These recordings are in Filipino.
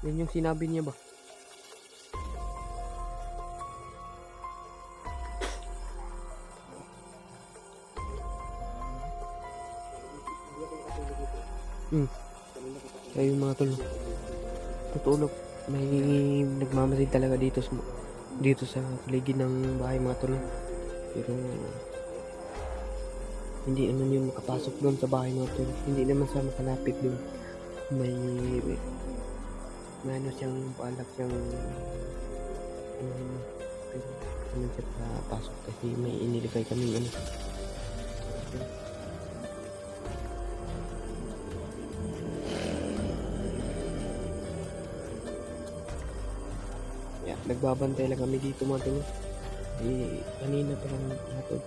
Yan yung sinabi niya ba? Kaya yung mga tol, tutulog. May nagmamasid talaga dito sa paligid ng bahay mga tol. Pero hindi naman yung makapasok doon sa bahay mga tol. Hindi naman siya makalapit doon. May ano siyang paalak siyang pero naman siya papasok kasi may iniligay kami ano. Yeah, nagbabantay lang kami dito mga tol. Kanina pa lang mga tol.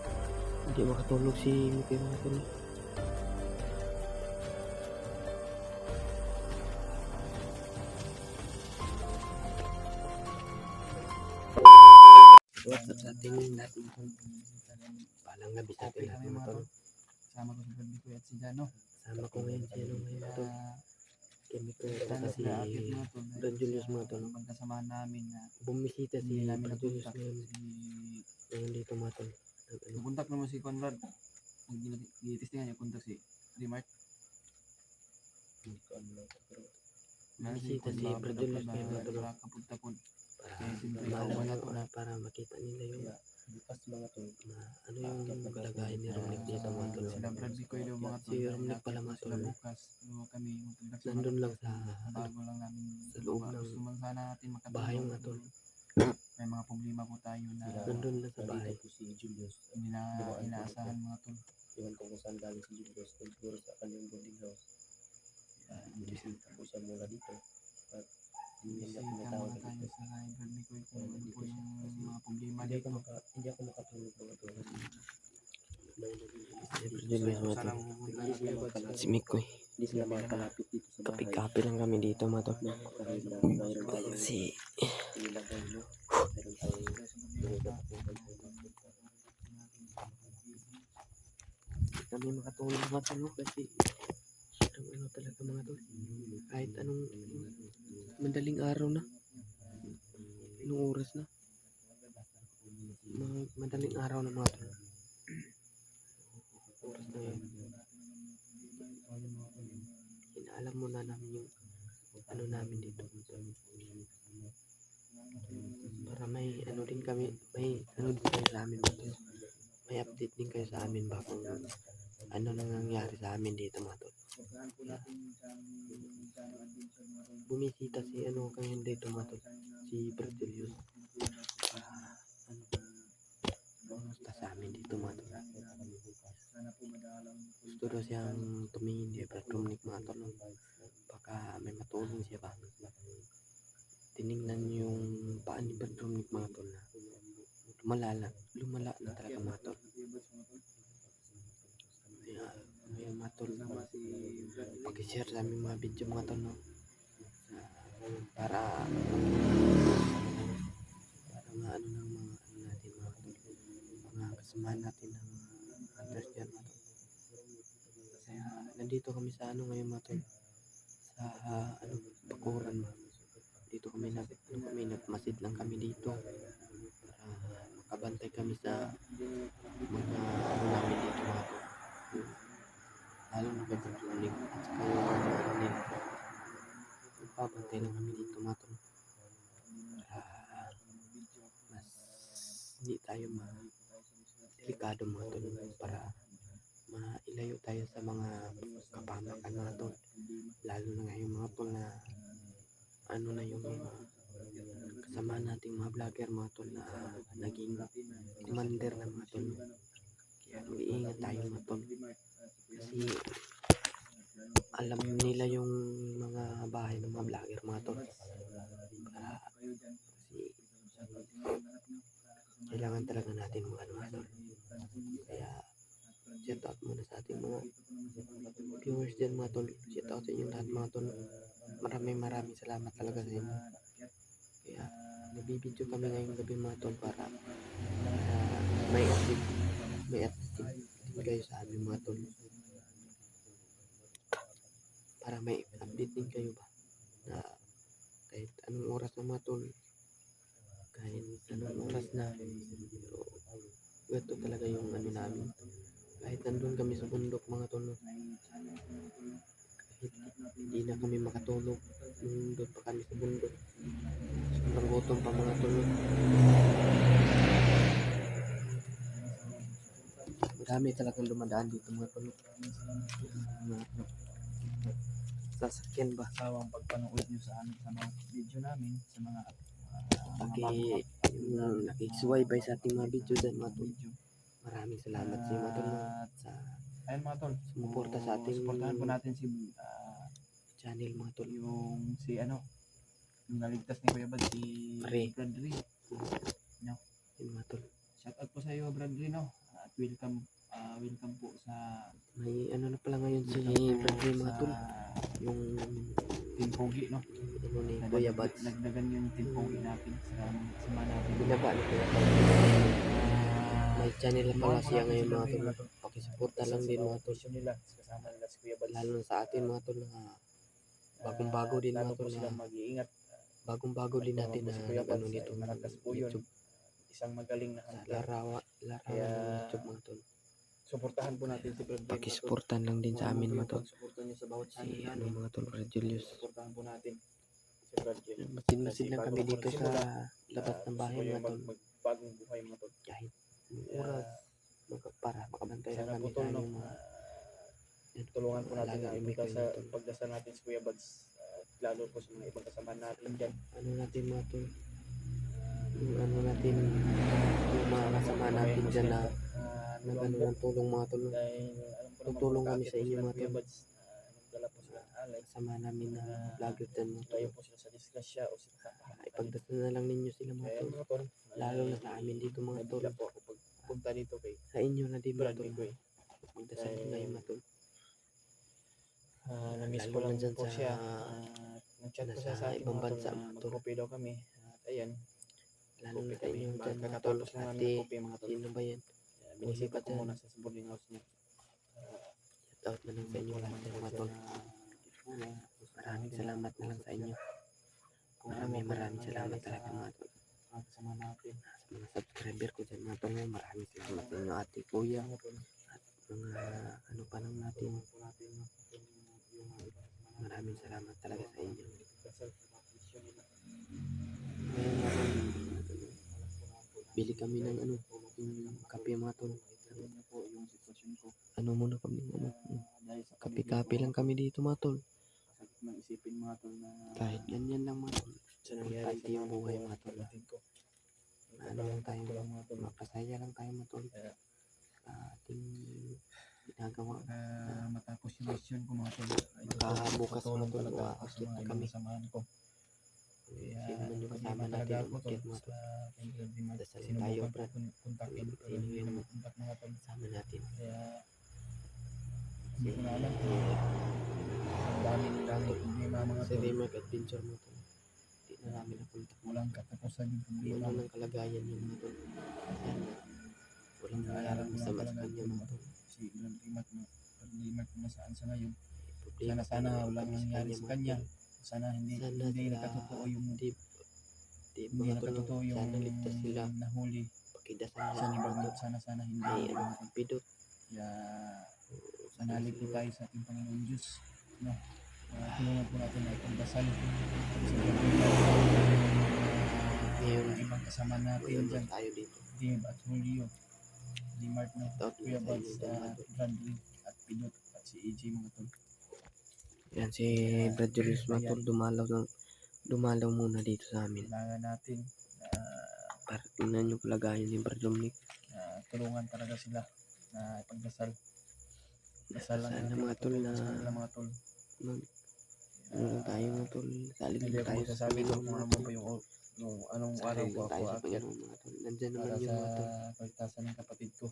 Hindi makatulog si Miki mga tol. What's up sa ating lahat mga tol? Palang gabi sa ating lahat mga tol. Sama ko si Brad Bicoy at si Jano. Sama ko ngayon si ano ngayon mga tol. Kami ko Sana si sila akit mga tol. Brad Julius mga tol. Magkasamahan namin na Bumisita si hindi namin Brad Julius nakontak. ngayon. Ngayon dito mga tol. Nakontak naman si Conrad. Nag-testingan yung kontak si Remark. Bumisita si Brad Julius ngayon mga tol. Kapag-tapon. Para makita nila yung ano yung kalagayan ni Romnick dito mga tol. Sila Brad Bicoy daw mga tol. Si Romnick pala mga tol. Bukas. Kami Nandun lang sa bago lang namin sa loob ng gusto man sana natin makatulong. bahay mga tol. May mga problema po tayo na Nandun lang sa bahay. hindi na inaasahan mga tol. Iwan ko kung saan galing si Julius. Siguro sa kanyang boarding house. Bisita po siya mula dito. At hindi Kasi niya pinatawag tama tayo dito. sa Brad Bicoy kung ano po yung mga problema Hindi dito. ako makatulog mga tol. Si Brad Julius mga tol. Si Mikoy. Hindi sila makalapit dito sa bahay. Kapi-kapi lang kami dito mga tol. Napakahirap. Mayroon tayong Si nilagay mo. Mayroon tayong kami makatulog mga tol kasi ano talaga mga tol. Kahit anong madaling araw na. Anong oras na. Madaling araw na mga tol. Oras na yun. Inaalam mo na namin yung ano namin dito. Para may ano din kami, may ano din kayo sa amin. May update din kayo sa amin ba kung ano nang nangyari sa amin dito mga tol. Bumisita si ano kayo dito mga tol. Si Brad Julius. Basta sa amin dito mga tol. Gusto daw siyang tumingin kay Brad Romnick mga tol. Baka may matulong siya ba. Tinignan yung paan ni Brad Romnick mga tol na lumala na talaga mga tol. May mga tol pag-share sa aming mga video mga tol no? Para maano ng mga ano natin mga tol, mga kasamahan natin ng hunters dyan mga tol. Kaya nandito kami sa ano ngayon mga tol, sa ano Bakuran ba. Dito kami nagmasid lang kami dito para makabantay kami sa mga ano namin dito mga tol. Lalo na kay Brad at saka yung ano nila. Nagpapantay lang kami dito mga tol. Para mas hindi tayo delikado mga tol. Para mailayo tayo sa mga kapamakan mga tol. Lalo na ngayon mga tol na ano na yung kasama nating mga vlogger mga tol na naging commander na mga tol. Kaya mag-iingat tayo mga tol. Kasi alam nila yung mga bahay ng mga vlogger mga tol. Para kasi kailangan talaga natin mga ano mga tol. Kaya shout out muna sa ating mga viewers dyan mga tol. Shout out sa inyo lahat mga tol. Maraming salamat talaga sa inyo. Kaya nagbibideo kami ngayong gabi mga tol para may update din kayo sa amin mga tol. Para may update din kayo ba na kahit anong oras na mga tol, kahit anong oras na, pero ito talaga yung ano namin. Kahit nandun kami sa bundok mga tol, no, kahit hindi na kami makatulog nung doon pa kami sa bundok, sobrang gutom pa mga tol, no. Marami talagang dumadaan dito mga tol, no. Mga sasakyan ba, Sawang pagpanood nyo sa amin sa mga video namin, sa mga yung nakikisubaybay sa ating mga video dyan mga tol. video. Maraming salamat sa inyo mga tol, no, At sa ayun mga tol, sumuporta sa ating supportahan po natin si channel mga tol. yung yung naligtas ni Kuya Bad, si Pare. Bradley. Yun mga tol. Shout out po sa iyo Bradley, no? At welcome po sa May ano na pala ngayon si Bradley mga tol, yung Team Pogi, no? ano ni Kuya Bads. Nagdagan yung Team Pogi natin sa sama natin. Binaba ni Kuya Bads. May channel na pala siya ngayon mga tol. Pakisuporta lang din mga tol. nila, kasama nila si Kuya Bads. Lalo na sa atin mga tol na bagong-bago din mga Lalo po tol, silang na mag-iingat. bagong-bago din natin na Si Kuya nag-ano Bads nito ay malakas po yun. YouTube. Isang magaling na Sa handler. larawan ng YouTube mga tol. Suportahan po natin si Bradley. Pakisuportan lang din sa amin mga tol. Suportahan niyo sa bawat Si channel ano namin. mga tol, Brad Julius. Suportahan po natin si Bradley. Masin-masin lang kami Bago dito sa magsimula, labas ng bahay gusto ko mga yung tol. magbagong buhay mga tol. Kahit oras para makabantay lang Sana kami po sa tol, no, inyong mga tulungan po natin alaga ang imik kayo mga tol. pagdasal natin si Kuya Bads. Lalo po sa mga ibang kasama natin dyan. Ano natin mga tol, yung ano natin, yung mga kasama natin dyan na nag-ano ng tulong mga tol, no. Dahil alam ko naman Tutulong kami magkakit sa po inyo sila mga Kuya tol. Bads. Nagdala po sila ng alay. Kasama namin na vlogger dyan mga tol. Tayo po sila sa disgrasya o sa kapahaman. Ipagdasal na lang ninyo sila mga Kaya tol. mga tol, Lalo na sa amin dito mga tol. nabigla po ako pagpunta dito kay Sa inyo na din mga tol. Bradley ko eh. Magdasal din kayo mga tol. Na-miss Lalo ko lang na dyan po sa- siya. Nag-chat ko siya nasa sa akin ibang mga tol bansa, na mga tol. magkopi daw kami. At ayan, Lalo kopi na sa kami. inyo dyan mga tol. Kakatapos lang namin Ate, ng kopi mga tol. sino ba yan? Binisita ba ko dyan? muna sa boarding house niya. Shout out na lang sa inyo lahat yan mga tol. Maraming salamat na lang sa inyo. Maraming salamat talaga mga tol. Kasama natin. Sa mga subscriber ko dyan mga tol, maraming salamat sa inyo ate, kuya, at mga ano pa lang natin. Maraming salamat talaga sa inyo. Ngayon mga tol, bili kami ng ano, yung kape mga tol. Ano muna kami, ano, kape-kape lang kami dito mga tol. Sakit man isipin mga tol na Kahit ganyan lang mga tol. sa nangyari Importante yung buhay mga tol. kapatid ko. Ano lang tayo, mga tol. mapasaya lang tayo mga tol. Kaya, Sa ating ginagawa. Matapos yung mission ko mga tol. Bukas mga tol, talaga ako sa aakyat mga na ibang kami. kasamahan ko. Kaya, Sino man yung kasama problema natin, talaga ako umakyat mga sa tol. Dasal tayo, sinubukan Brad. ko kontakin. Sino Pero hindi yung na makontak mga tol. kasama natin. Kaya, hindi ko na alam kung ang daming problema mga Si tol. Remark Adventure mga tol. Hindi na namin napunta. Walang katapusan yung Hindi problema. na ng kalagayan yung mga tol. Yan. Walang nangyaring masama sa kanya mga tol. Si Limat na saan sa ngayon. Problema Sana talaga walang kami nangyari sa mga kanya. tol. Sana hindi Sana hindi sila, nakatotoo yung di hindi mga tol, nakatotoo yung sana ligtas sila. nahuli Pakidasal sa nila mga Libarnot. tol. Sana hindi Ay, mga ano, tol. pidot. Kaya sanalig po tayo sa ating Panginoon Diyos. No? Tulungan po natin na ipagdasal sa Ngayon, ibang kasama natin ngayon dyan. lang tayo dito. Dave at Julio, Limart na, Shout out Kuya na sa Bads, inyo dyan mga tol. Bradley at Pinot at si AJ mga tol. Yan si Brad Julius mga tol, dumalaw muna dito sa amin. Kailangan natin Para tingnan yung kalagayan ni Brad Dominic. na tulungan talaga sila na ipagdasal. Dasal lang Sana natin mga tol na sa kanila mga tol. mag ano lang tayo mga tol, salig Hindi lang ako tayo sa magsasabi Panginoon kung mga ano tol. pa yung anong araw Salig ko lang tayo ako sa aakyat Panginoon mga tol. Nandyan naman para yun sa mga tol. pagtasan ng kapatid ko.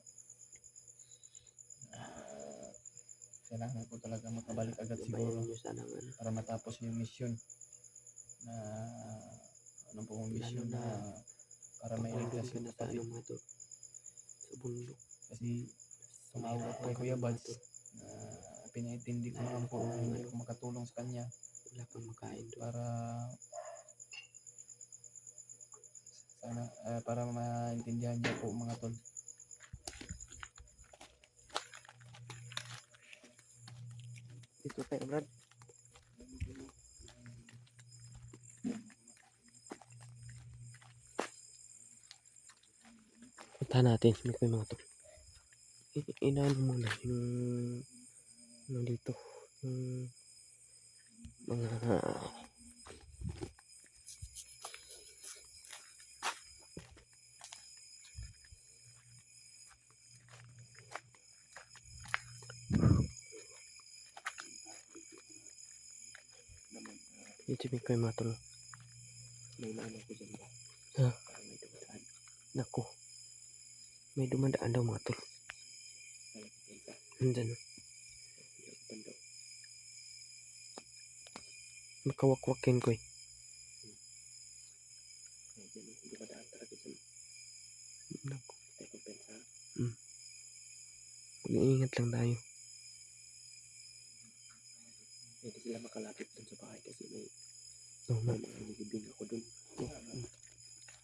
Kailangan ko talaga makabalik agad siguro Gabayan nyo sana ng ano. para matapos yung mission na ano po yung mission Lalo na na para may ligtas Pagpapagod ka yung na sa kapatid. ano mga tol. Sa bundok. Kasi tumawag Mahirapan ako kay ka Kuya na, Bads mga tol. na pinaintindi ko naman po na hindi ko makatulong sa kanya Wala kang makain doon. para Sana para maintindihan niyo po mga tol. Dito tayo, Brad. Punta natin may mga tol. Inaano muna yung dito. Yung mga dito may mga tol. May naano ko dyan ba? Ha? Parang may dumadaan. Nako. May dumadaan daw mga tol. Malapit ka. Nandyan. Bando. Makawak-wakin ko eh. Ay, dyan. Dumadaan talaga dyan. Nako. Tayo kumpensa. Mag-iingat lang tayo. Hindi sila makalapit dun sa bahay kasi may Oo nga. mga nilibing ako dun.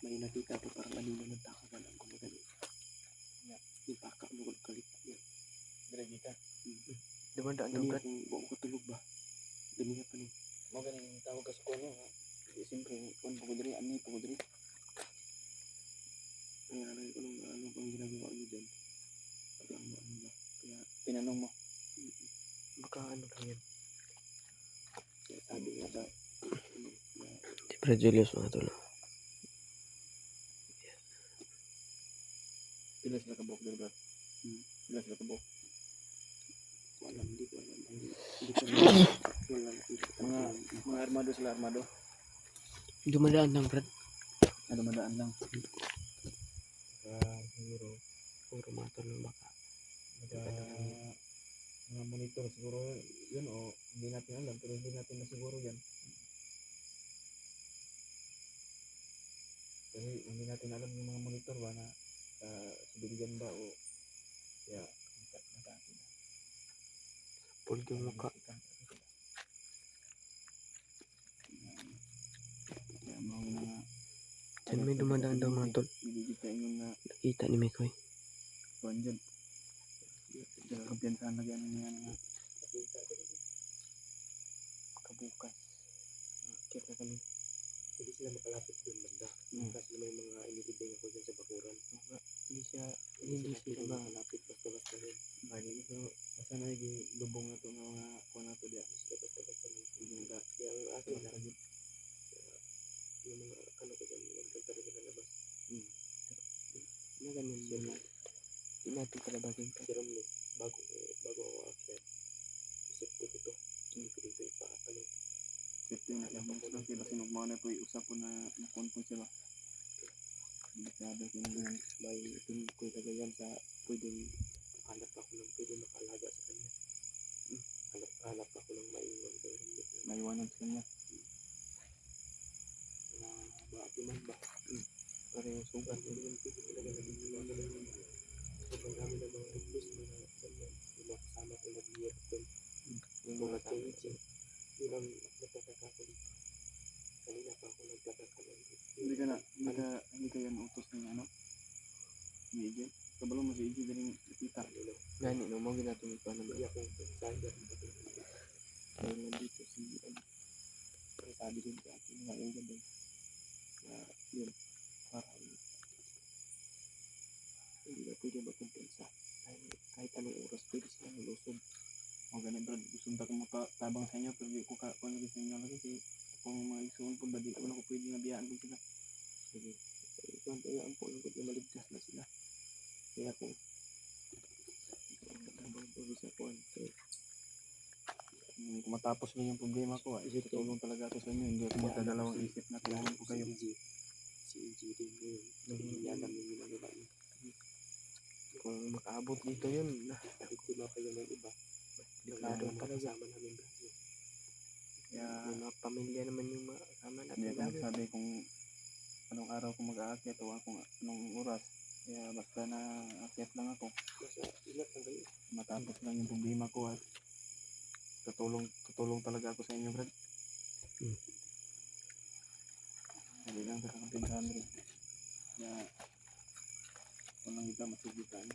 May nakita ko parang kanina ng tao ba lang gumagano. Yung baka mo kalit niya. Dire kita. Dumadaan daw, Ganyan Brad. kung buong ko tulog ba? Ganyan pa ni. Mo ganing tawag ka sa kuno ha. Kasi siyempre, kung po ko diri, ani po ko diri. Kaya ano bang ginagawa niyo dyan? Ano ba? Kaya Tinanong mo. Baka ano lang yan. kaya sabi nga ba, Si Brad Julius mga tol. Pila sila kabok dire bro. Pila sila kabok. hindi ko alam. Hindi ko alam. Mga armado sila armado. Dumadaan lang, Brad. Dumadaan lang. Siguro. Puro mga tol ng baka. Mga monitor siguro yun o hindi natin alam pero hindi natin masiguro yan. Kasi hindi natin alam yung mga monitor ba na sibiligan ba o kaya natin. Pulg yung mukha. Kaya mga Diyan may dumadaan daw mga tol. Bibigit ka yung Nakita ni Mikoy. kuhan dyan. Kaya kumpiyansahan lagi ano niya nga. Kabukas. Kaya na kami. Hindi sila makalapit dun banda. Kasi may mga inilibing ako dyan sa bakuran. Hindi sila makalapit basta-basta rin. Bali ito basta na lubong na ito nga mga kuhan na ito diya. Basta-basta rin. Kaya ang akin na yung mga ano ko dyan, nagkanta rin na labas. na ganun yun na. Hindi natin palabasin pa. Si Romney, bago ako akyat, isipte ko to. Hindi ko dito ipaakalo. Safety na lang po lang sila sinugmaw na po usap po na nakonpon sila. Hindi sabi ko yung May tingin ko tagayan sa pwedeng hanap ako ng pwedeng makalaga sa kanya. Hanap ako ng maiwan kay Romney. maiwanan sa kanya. Baati man ba? Para yung sugat ko yung pwede talaga naging sobrang dami ng mga request na yung mga kasama ko nag-year doon. Yung mga KG. Yun ang nagtataka ko dito. Kanina pa ako nagtataka lang. Hindi ka yan utos ng ano? Ni Ije? Kabalo mo si Ije galing nakita. Gani, no, mo ginatong ito na ba? Hindi akong sanger. Kaya nandito si kaya sabi din sa akin mga Indian din na yun parang hindi na pwede magkumpensa kahit anong oras pwede silang lusog. O ganun bro, gusto nita ko makatabang sa inyo pero di ko kakuha lagi sa inyo lagi kasi kung mga isuon po ba di ko na ko pwede nabiyaan ko sila. Sige. Kaya ang po yung na maligtas na sila. Kaya kung katabang po sa kuwan Kung matapos lang yung problema ko, tutulong talaga ako sa inyo. Hindi ako magdadalawang isip na tulungan ko kayo. si EG din yun. Hindi alam yung ginagawa niya. Kung makaabot dito yun, Nakiktima pa yun ng iba. deklarado Mga talaga. kasama namin dati. Kaya May mga pamilya naman yung mga kasama hindi natin. ako magsabi kung anong araw ko mag-aakyat o kung anong oras. Kaya basta na aakyat lang ako. Basta ingat lang kayo. Matapos lang yung problema ko at tutulong talaga ako sa inyo, Brad. Hindi lang sa kakampihan rin. Kaya, walang kita masigitan.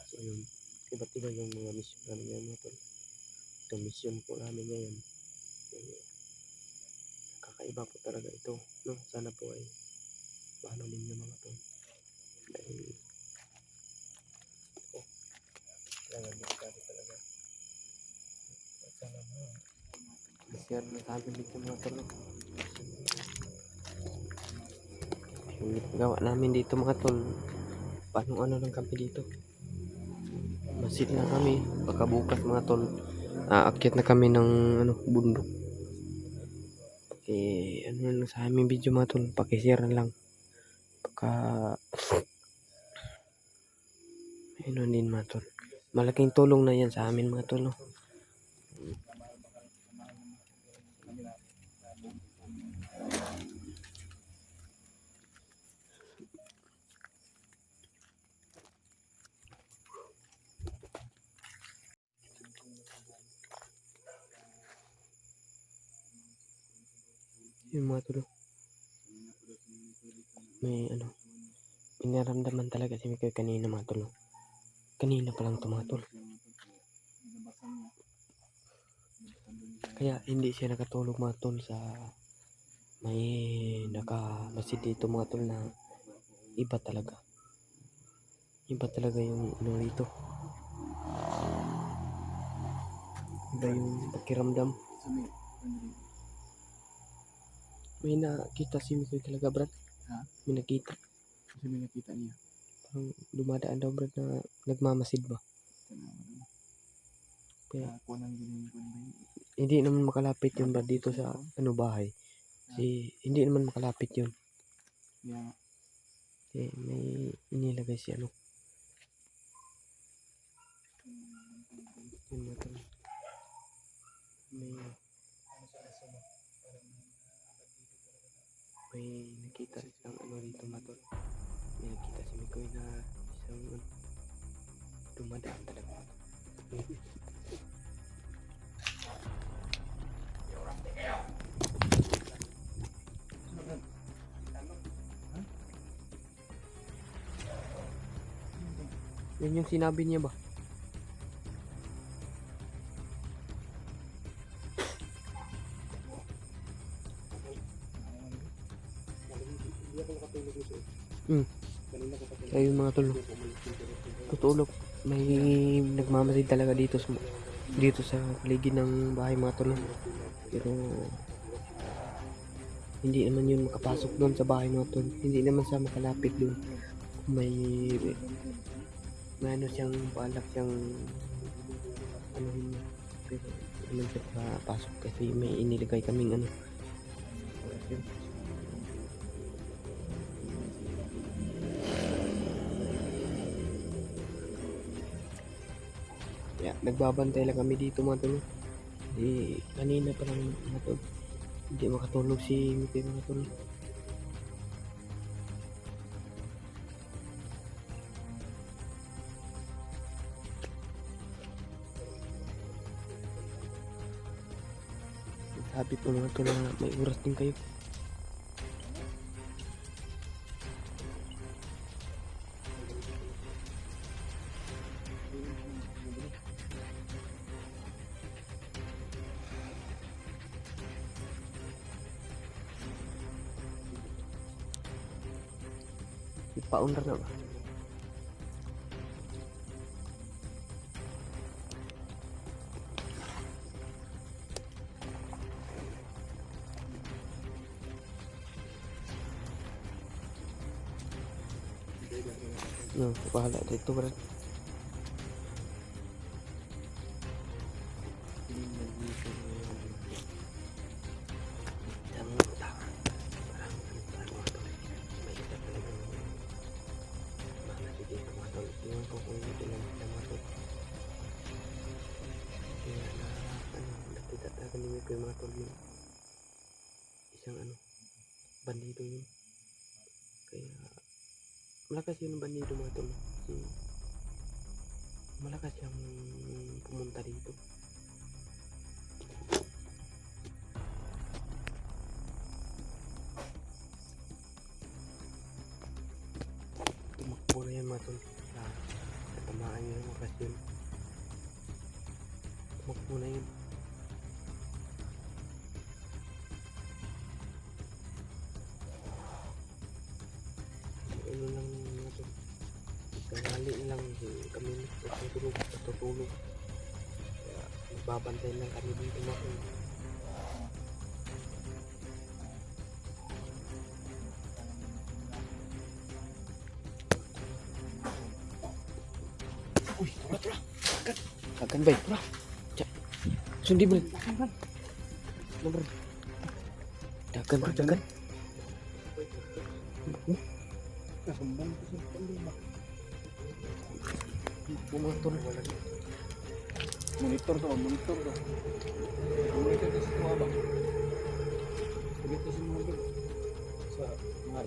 So yun, iba't iba yung mga mission namin ngayon mga tol. Ito mission po namin ngayon. Eh, kakaiba po talaga ito. No? Sana po ay paano ninyo mga tol. Dahil ito, kailangan delikado talaga. At sana share na sa amin dito mga tol. No? Yung gawa namin dito mga tol, paano ano lang kami dito. Masid na kami, baka bukas mga tol, aakyat na kami ng bundok. Ano lang sa aming video mga tol, pakishare na lang. Baka ano din mga tol. Malaking tulong na yan sa amin mga tol. No? Yung mga tol, may pinaramdaman talaga si Mikoy kanina mga tol. Kanina pa lang ito mga tol. Kaya hindi siya nakatulog mga tol sa may nakamasid dito mga tol na iba talaga. Iba talaga yung dito. Iba yung pakiramdam. May nakita si Mikoy talaga brad. Ha? May nakita. Kasi may nakita niya. Parang dumadaan daw brad na nagmamasid ba. Kaya hindi naman makalapit yun brad dito sa bahay. Kasi hindi naman makalapit yun. Yeah. Kasi may inilagay si yun mga tol. May nakita isang dito mga tol. May nakita si Mikoy na isang dumadaan talaga. Yun yung sinabi niya ba? Ayun mga tol. Tutulog. May nagmamasid talaga dito sa paligid ng bahay mga tol. Pero hindi naman yun makapasok doon sa bahay mga tol. Hindi naman siya makalapit doon. May siyang balak siyang niya. Pero hindi naman siya makapasok kasi may inilagay kaming nagbabantay lang kami dito mga tol. Kanina pa lang mga tol. Hindi makatulog si Mikoy mga tol. Sabi po mga tol na may oras din kayo. Ipaundar na ba? No, bahala dito brad. Yung mga tol yun, isang bandido yun. Kaya malakas yun ang bandido mga tol. kasi malakas siyang pumunta dito. Tumakbo na yan mga tol. Natamaan niya yung okasyon. Tumakbo na yun. Ano lang mga tol. Tanghali lang kami natutulog. Kaya magbabantay lang kami dito mga tol. Uy, tura. Kagan ba? Tura. Sundi bro. Ano bro? Dagan bro, dagan. Kasumbang ko sa panggiba. Bumotor. Monitor to. Monitor kasi mga ba? Monitor kasi mga ba? Sa mga